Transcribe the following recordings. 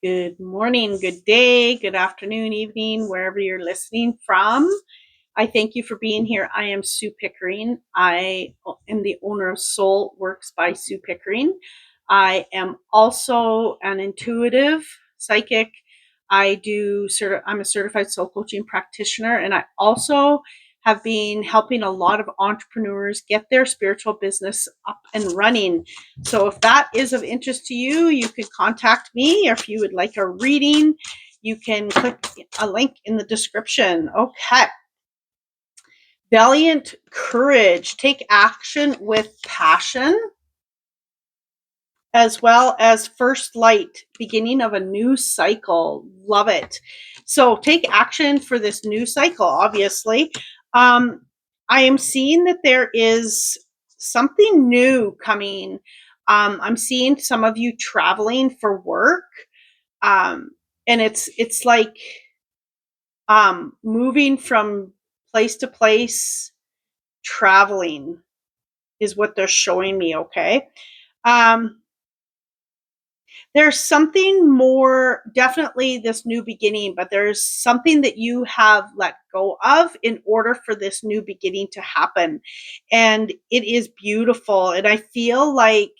Good morning, good day, good afternoon, evening, wherever you're listening from. I thank you for being here. I am Sue Pickering. I am the owner of Soul Works by Sue Pickering. I am also an intuitive psychic. I'm a certified soul coaching practitioner, and I also have been helping a lot of entrepreneurs get their spiritual business up and running. So if that is of interest to you, you can contact me, or if you would like a reading, you can click a link in the description. Okay. Valiant courage. Take action with passion, as well as first light, beginning of a new cycle. Love it. So take action for this new cycle, obviously. I am seeing that there is something new coming. I'm seeing some of you traveling for work. Um, and it's like moving from place to place, traveling is what they're showing me. Okay. Um, there's something more, definitely this new beginning, but there's something that you have let go of in order for this new beginning to happen. And it is beautiful. And I feel like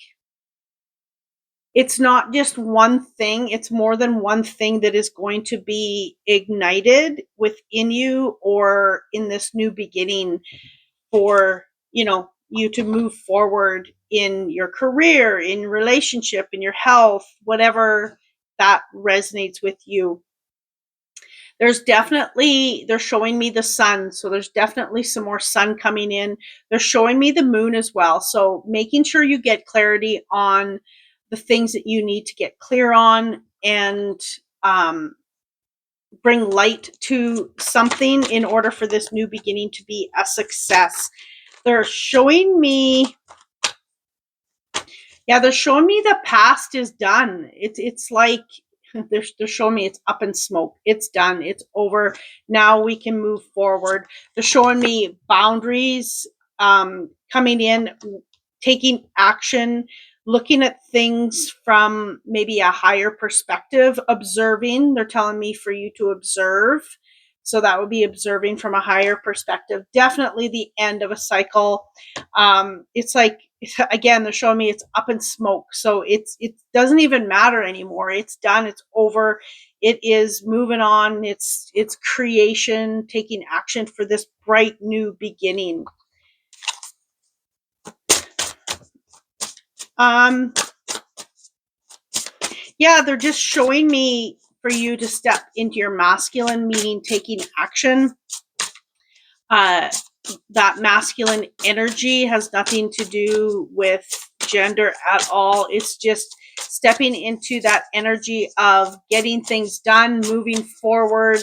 it's not just one thing, it's more than one thing that is going to be ignited within you or in this new beginning for you to move forward in your career, in relationship, in your health, whatever that resonates with you. They're showing me the sun, so there's definitely some more sun coming in. They're showing me the moon as well, so making sure you get clarity on the things that you need to get clear on, and bring light to something in order for this new beginning to be a success. They're showing me, they're showing me the past is done. It's like they're showing me it's up in smoke. It's done. It's over. Now we can move forward. They're showing me boundaries coming in, taking action, looking at things from maybe a higher perspective, observing. They're telling me for you to observe. So that would be observing from a higher perspective. Definitely the end of a cycle. It's like, again, they're showing me it's up in smoke. So it doesn't even matter anymore. It's done. It's over. It is moving on. It's creation, taking action for this bright new beginning. They're just showing me for you to step into your masculine, meaning taking action. That masculine energy has nothing to do with gender at all. It's just stepping into that energy of getting things done, moving forward.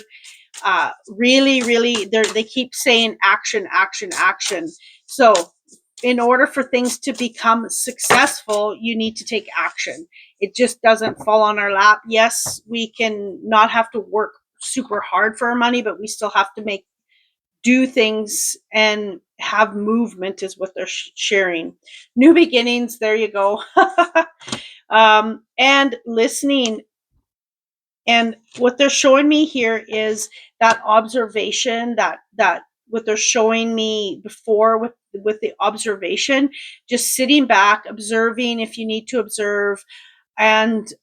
Really, they keep saying action, action, action. So in order for things to become successful, you need to take action. It just doesn't fall on our lap. Yes, we can not have to work super hard for our money, but we still have to do things and have movement, is what they're sharing. New beginnings, there you go. And listening. And what they're showing me here is that observation, that what they're showing me before with the observation, just sitting back, observing if you need to observe, and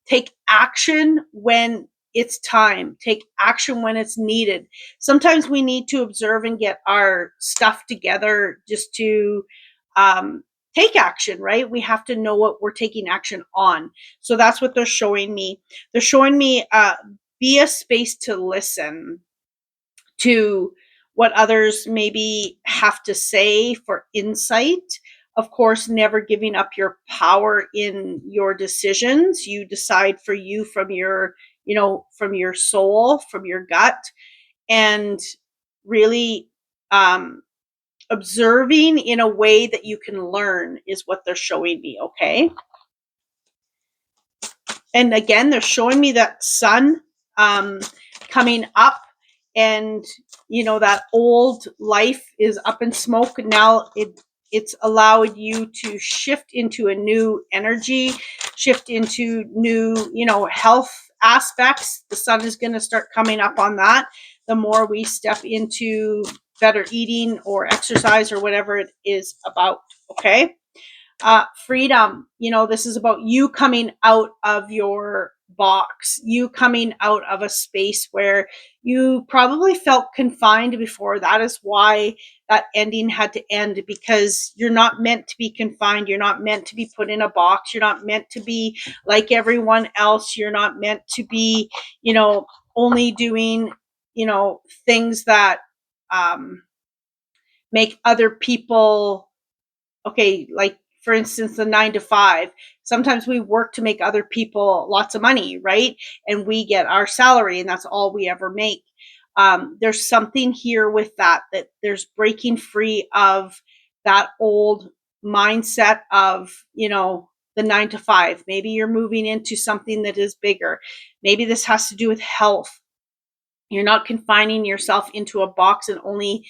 take action when it's time. Take action when it's needed. Sometimes we need to observe and get our stuff together just to take action, right? We have to know what we're taking action on. So that's what they're showing me. They're showing me be a space to listen to what others maybe have to say for insight. Of course, never giving up your power in your decisions. You decide for you from from your soul, from your gut, and really observing in a way that you can learn is what they're showing me. Okay. And again, they're showing me that sun coming up, and that old life is up in smoke. Now it's allowed you to shift into a new energy, shift into new, health aspects. The sun is going to start coming up on that. The more we step into better eating or exercise or whatever it is about. Okay. Freedom, this is about you coming out of your box, you coming out of a space where you probably felt confined before. That is why that ending had to end, because you're not meant to be confined. You're not meant to be put in a box. You're not meant to be like everyone else. You're not meant to be, only doing, things that make other people okay, like for instance, the 9 to 5. Sometimes we work to make other people lots of money, right? And we get our salary, and that's all we ever make. There's something here with that there's breaking free of that old mindset of, the 9 to 5. Maybe you're moving into something that is bigger. Maybe this has to do with health. You're not confining yourself into a box and only,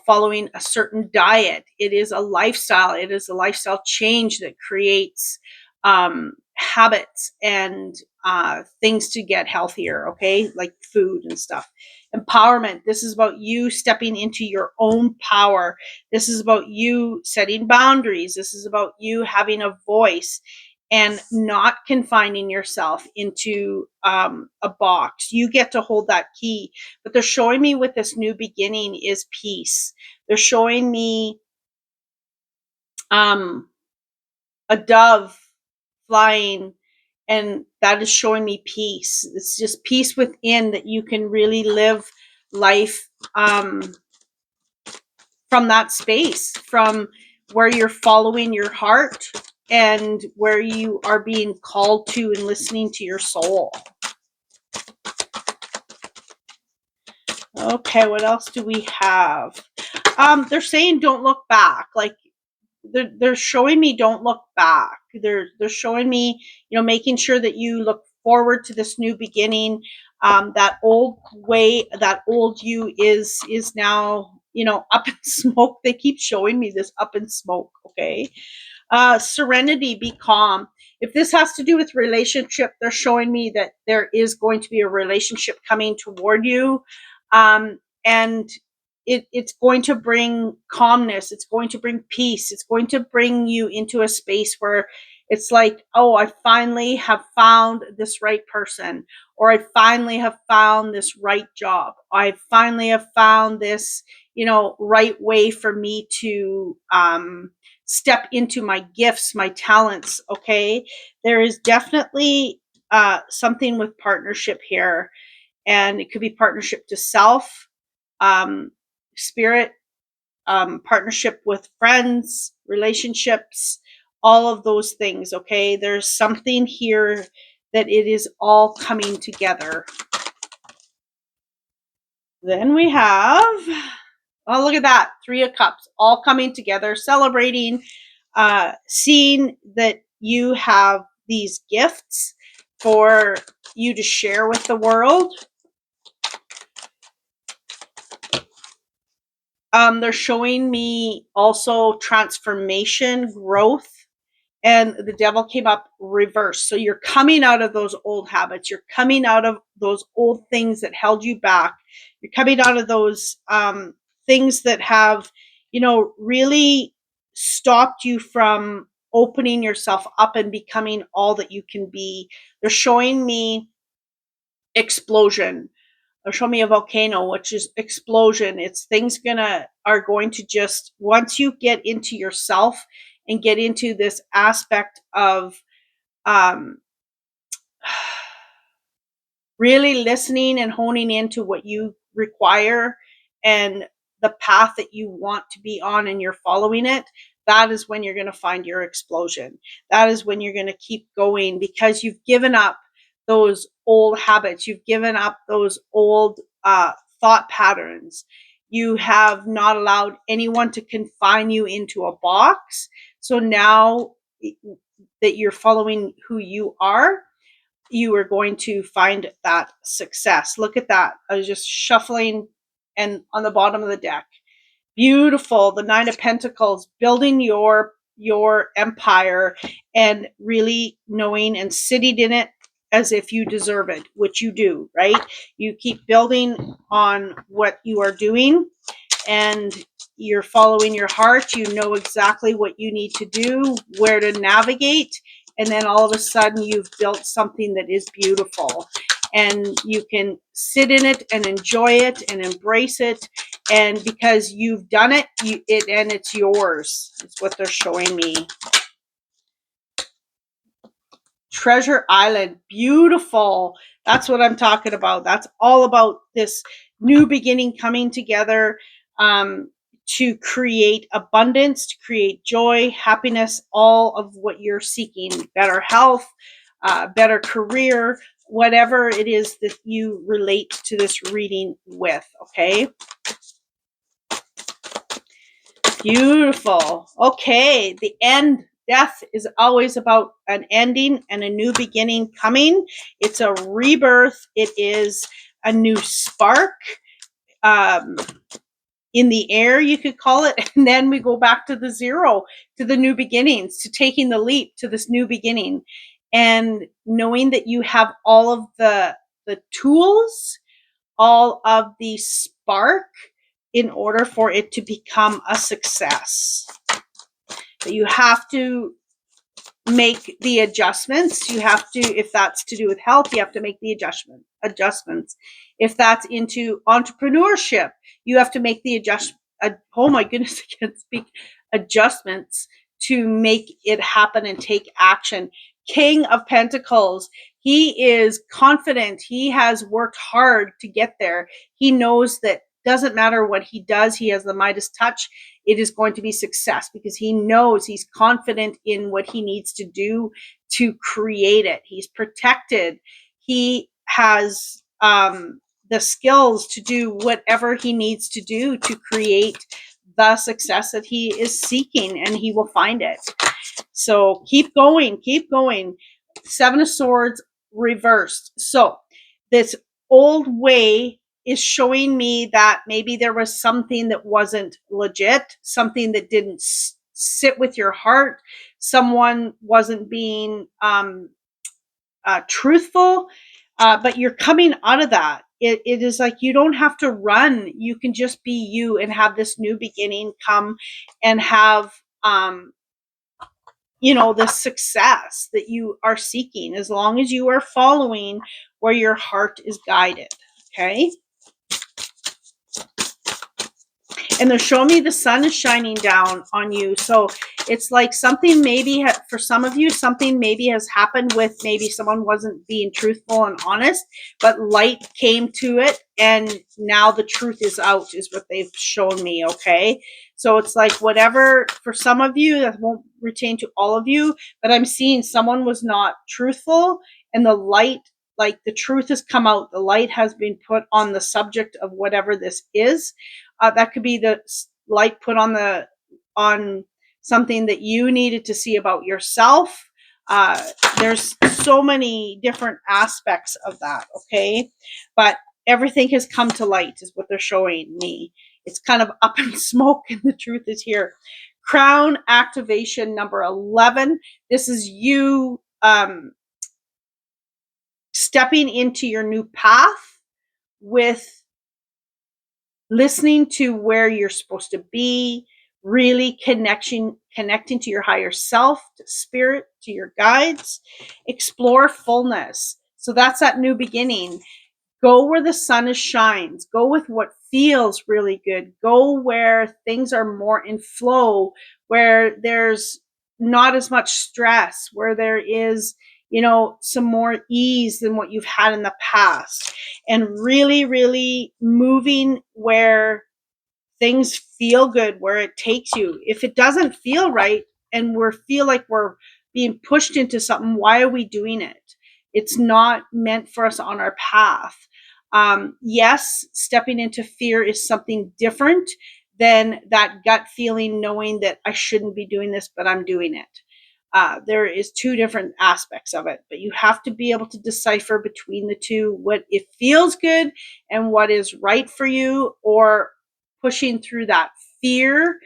following a certain diet. It is a lifestyle. It is a lifestyle change that creates habits and things to get healthier, okay? Like food and stuff. Empowerment. This is about you stepping into your own power. This is about you setting boundaries. This is about you having a voice and not confining yourself into a box. You get to hold that key. But they're showing me with this new beginning is peace. They're showing me a dove flying, and that is showing me peace. It's just peace within, that you can really live life from that space, from where you're following your heart and where you are being called to and listening to your soul. Okay, what else do we have? They're saying don't look back. Like they're showing me don't look back. They're showing me, making sure that you look forward to this new beginning. That old way, that old you is now, up in smoke. They keep showing me this up in smoke. Okay. Serenity, be calm. If this has to do with relationship, they're showing me that there is going to be a relationship coming toward you. And it's going to bring calmness. It's going to bring peace. It's going to bring you into a space where it's like, oh, I finally have found this right person, or I finally have found this right job. I finally have found this, right way for me to, step into my gifts, my talents. Okay. There is definitely something with partnership here, and it could be partnership to self, spirit, partnership with friends, relationships, all of those things. Okay. There's something here that it is all coming together. Then we have, oh, look at that. 3 of Cups, all coming together, celebrating, seeing that you have these gifts for you to share with the world. They're showing me also transformation, growth, and the devil came up reversed. So you're coming out of those old habits. You're coming out of those old things that held you back. You're coming out of those things that have, really stopped you from opening yourself up and becoming all that you can be. They're showing me explosion. They're showing me a volcano, which is explosion. It's things are going to just, once you get into yourself and get into this aspect of um, really listening and honing into what you require and the path that you want to be on, and you're following it, that is when you're going to find your explosion. That is when you're going to keep going, because you've given up those old habits. You've given up those old thought patterns. You have not allowed anyone to confine you into a box. So now that you're following who you are going to find that success. Look at that. I was just shuffling and on the bottom of the deck. Beautiful. The Nine of Pentacles, building your empire and really knowing and sitting in it as if you deserve it, which you do, right? You keep building on what you are doing and you're following your heart. You know exactly what you need to do, where to navigate, and then all of a sudden you've built something that is beautiful and you can sit in it and enjoy it and embrace it. And because you've done it, and it's yours. It's what they're showing me. Treasure Island, beautiful. That's what I'm talking about. That's all about this new beginning coming together, to create abundance, to create joy, happiness, all of what you're seeking. Better health, better career, whatever it is that you relate to this reading with. Okay. Beautiful. Okay, the end. Death is always about an ending and a new beginning coming. It's a rebirth. It is a new spark in the air, you could call it. And then we go back to the zero, to the new beginnings, to taking the leap to this new beginning. And knowing that you have all of the tools, all of the spark in order for it to become a success. But you have to make the adjustments. You have to, if that's to do with health, you have to make the adjustments. If that's into entrepreneurship, you have to make the oh my goodness, I can't speak, adjustments to make it happen and take action. King of Pentacles, he is confident. He has worked hard to get there. He knows that doesn't matter what he does, he has the Midas touch. It is going to be success because he knows, he's confident in what he needs to do to create it. He's protected. He has the skills to do whatever he needs to do to create the success that he is seeking, and he will find it. So keep going, keep going. Seven of Swords reversed. So this old way is showing me that maybe there was something that wasn't legit, something that didn't sit with your heart, someone wasn't being truthful, but you're coming out of that. It is like you don't have to run. You can just be you and have this new beginning come and have the success that you are seeking, as long as you are following where your heart is guided. Okay. And they're showing me the sun is shining down on you. So it's like something maybe, for some of you, something maybe has happened with maybe someone wasn't being truthful and honest, but light came to it. And now the truth is out, is what they've shown me. Okay. So it's like whatever, for some of you, that won't retain to all of you, but I'm seeing someone was not truthful, and the light, like the truth has come out. The light has been put on the subject of whatever this is. That could be the light put on something that you needed to see about yourself. There's so many different aspects of that. Okay. But everything has come to light, is what they're showing me. It's kind of up in smoke, and the truth is here. Crown activation number 11. This is you stepping into your new path with listening to where you're supposed to be, really connecting to your higher self, to spirit, to your guides. Explore fullness. So that's that new beginning. Go where the sun shines. Go with what feels really good. Go where things are more in flow, where there's not as much stress, where there is, some more ease than what you've had in the past. And really, really moving where things feel good, where it takes you. If it doesn't feel right and we feel like we're being pushed into something, why are we doing it? It's not meant for us on our path. Yes, stepping into fear is something different than that gut feeling, knowing that I shouldn't be doing this, but I'm doing it. There is two different aspects of it, but you have to be able to decipher between the two, what it feels good and what is right for you, or pushing through that fear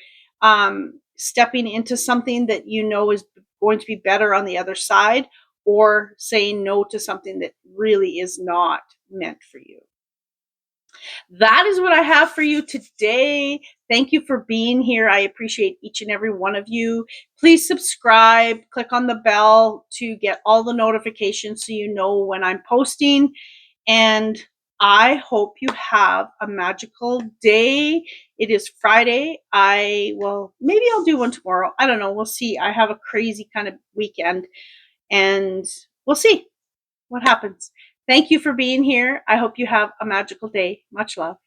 stepping into something that you know is going to be better on the other side, or saying no to something that really is not meant for you. That is what I have for you today. Thank you for being here. I appreciate each and every one of you. Please subscribe, click on the bell to get all the notifications so you know when I'm posting. And I hope you have a magical day. It is Friday. Maybe I'll do one tomorrow. I don't know. We'll see. I have a crazy kind of weekend, and we'll see what happens. Thank you for being here. I hope you have a magical day. Much love.